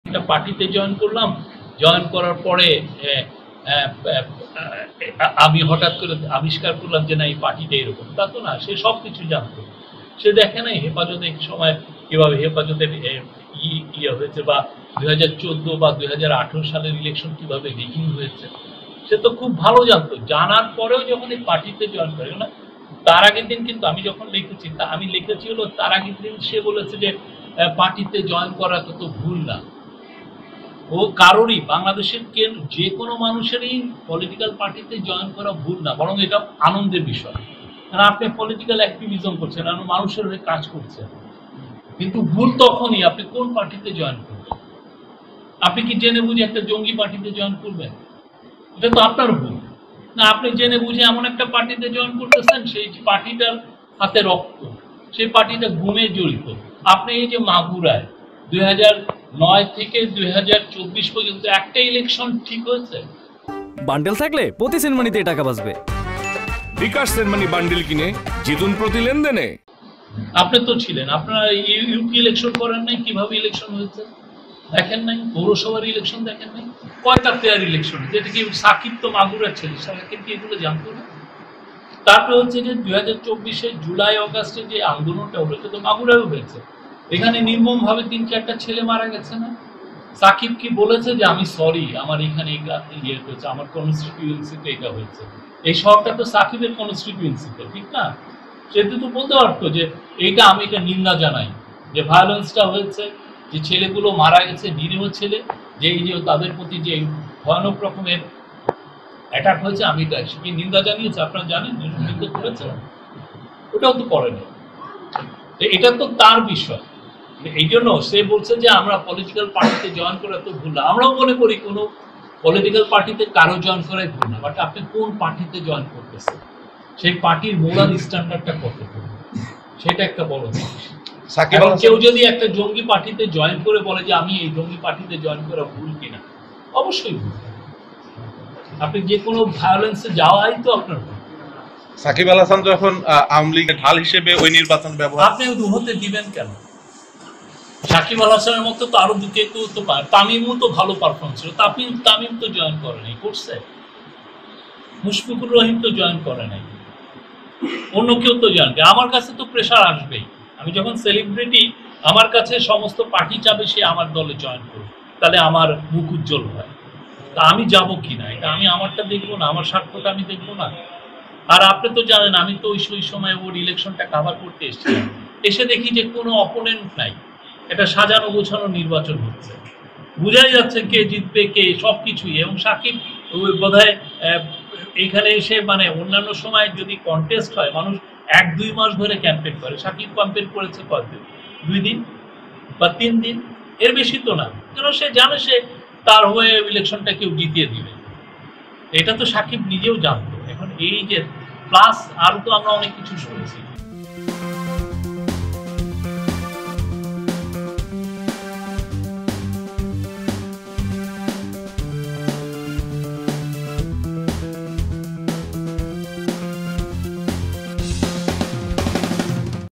একটা পার্টিতে জয়েন করলাম, জয়েন করার পরে আমি হঠাৎ করে আবিষ্কার করলাম যে না এই পার্টিটা এরকম, তা তো না। সে সব কিছু জানতো, সে দেখে নাই হেফাজতের সময় কিভাবে হেফাজতের ইয়ে হয়েছে, বা 2014 বা 2018 সালের ইলেকশন কিভাবে রিগিং হয়েছে, সে তো খুব ভালো জানতো। জানার পরেও যখন এই পার্টিতে জয়েন করে না, তার আগের দিন কিন্তু আমি যখন লিখেছি, আমি লিখেছি হলো তার আগের দিন সে বলেছে যে পার্টিতে জয়েন করা তো ভুল না। ও কারোরই, বাংলাদেশের যে কোনো মানুষেরই পলিটিক্যাল পার্টিতে জয়েন করা ভুল না, বরং এটা আনন্দের বিষয়। কারণ আপনি পলিটিক্যাল অ্যাক্টিভিজম করছেন, আপনি মানুষের হয়ে কাজ করছেন। কিন্তু ভুল তখনই আপনি কোন পার্টিতে জয়েন করবেন। আপনি কি জেনে বুঝে একটা জঙ্গি পার্টিতে জয়েন করবেন? এটা তো আপনার ভুল না। আপনি জেনে বুঝে এমন একটা পার্টিতে জয়েন করতেছেন, সেই পার্টিটার হাতে রক্ত, সেই পার্টিটা ঘুমে জড়িত। আপনি এই যে মাগুরায় 2009 থেকে 2024 পর্যন্ত একটা ইলেকশন ঠিক হয়েছে? বান্ডেল থাকলে প্রতি সেনমানিতে টাকা বাঁচবে। বিকাশ সেনমানি বান্ডেল কিনে জিতুন প্রতি লেনদেনে। আপনি তো ছিলেন, আপনারা ইউপি ইলেকশন করেন নাই? কিভাবে ইলেকশন হয়েছে দেখেন নাই? পৌরসভার ইলেকশন দেখেন নাই? কয়টা ফেয়ার ইলেকশন? যেটা কি সাকিব তো মাগুরার ছেলে, সাকিব কি এগুলো জানতো না? তারপরে হচ্ছে যে 2024 জুলাই অগাস্টে যে আন্দোলনটা হলো, সেটা তো মাগুরাও হয়েছে। এখানে নির্মম ভাবে 3-4টা ছেলে মারা গেছে না? সাকিব কি বলেছে যে আমি সরি, আমার এখানে ইয়ে হয়েছে, আমার কনস্টিটিউয়েন্সিতে এটা হয়েছে? এই শহরটা তো সাকিবের কনস্টিটিউয়েন্সিতে, ঠিক না? সেটা তো বলতে পারতো যে এইটা আমি এটা নিন্দা জানাই, যে ভায়োলেন্সটা হয়েছে, যে ছেলেগুলো মারা গেছে, নিরীহ ছেলে, যে এই যে তাদের প্রতি যে ভয়ানক রকমের অ্যাটাক হয়েছে, আমি কি নিন্দা জানিয়েছে? আপনারা জানেন নিন্দা করেছে? ওটাও তো করেনি। এটা তো তার বিষয়। এই জন্য সে বলছে যে আমরা পলিটিক্যাল পার্টিতে জয়েন করা তো ভুল না। আমরাও মনে করি কোনো পলিটিক্যাল পার্টিতে কারো জয়েন করাই ভুল না, বাট আপনি কোন পার্টিতে জয়েন করতেছেন, সেই পার্টির মোরাল স্ট্যান্ডার্ডটা কত, সেটা একটা বড় জিনিস। এবং কেউ যদি একটা জঙ্গি পার্টিতে জয়েন করে বলে যে আমি এই জঙ্গি পার্টিতে জয়েন করা ভুল কিনা, অবশ্যই ভুল। আপনি যে কোনো ভায়োলেন্সে যাওয়াই তো আপনার ভুল। সাকিব আল হাসান যখন আওয়ামী লীগের ঢাল হিসেবে ওই নির্বাচন ব্যবহার, আপনি হতে দিবেন কেন? সাকিব আল হাসানের মতো তো আরো কেউ তো পারে। তামিমও তো ভালো পারফরমেন্স ছিল, তামিম তো জয়েন করে নাই, করছে? মুশফিকুর রহিম তো জয়েন করে নাই, অন্য কেউ তো জয়েন করে। আমার কাছে তো প্রেশার আসবেই। আমি যখন সেলিব্রিটি, আমার কাছে সমস্ত পার্টি চাবে সে আমার দলে জয়েন করবে, তাহলে আমার মুখ উজ্জ্বল হয়। তা আমি যাবো কিনা, এটা আমি আমারটা দেখবো না, আমার স্বার্থটা আমি দেখবো না? আর আপনি তো জানেন আমি তো ওই সময় ওর ইলেকশনটা কাভার করতে এসেছিলাম, এসে দেখি যে কোনো অপোনেন্ট নাই, এটা সাজানো গোছানো নির্বাচন হচ্ছে, বোঝাই যাচ্ছে কে জিতবে কে, সবকিছুই। এবং সাকিব বোধহয় এখানে এসে, মানে অন্যান্য সময় যদি কন্টেস্ট হয় মানুষ 1-2 মাস ধরে ক্যাম্পেইন করে, সাকিব ক্যাম্পেইন করেছে কতদিন? 2 দিন বা 3 দিন, এর বেশি তো না। কারণ সে জানে সে তার হয়ে ইলেকশনটা কেউ জিতিয়ে দিবে, এটা তো সাকিব নিজেও জানতো। এখন এই যে প্লাস আরো তো আমরা অনেক কিছু শুনেছি।